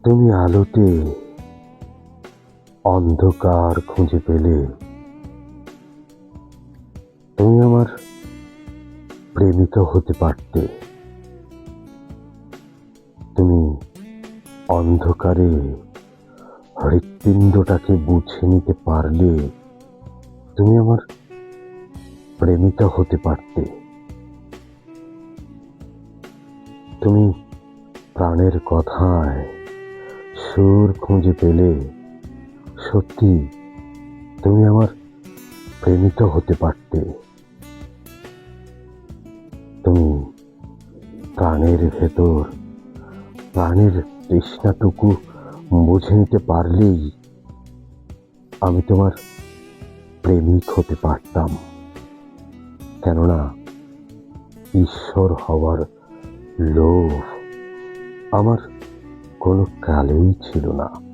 তুমি আলোতে অন্ধকার খুঁজে পেলে। তুমি আমার প্রেমিকা হতে পারতে। তুমি অন্ধকারে হৃৎপিণ্ডটাকে বুঝে নিতে পারলে তুমি আমার প্রেমিকা হতে পারতে। তুমি প্রাণের কথায় সুর খুঁজে পেলে সত্যি তুমি আমার প্রেমিকা হতে পারতে। তুমি প্রাণের ভেতর প্রাণের তৃষ্ণাটুকু বুঝে নিতে পারলেই আমি তোমার প্রেমিক হতে পারতাম। কেননা ঈশ্বর হওয়ার লোভ আমার কোনো কালেই ছিল না।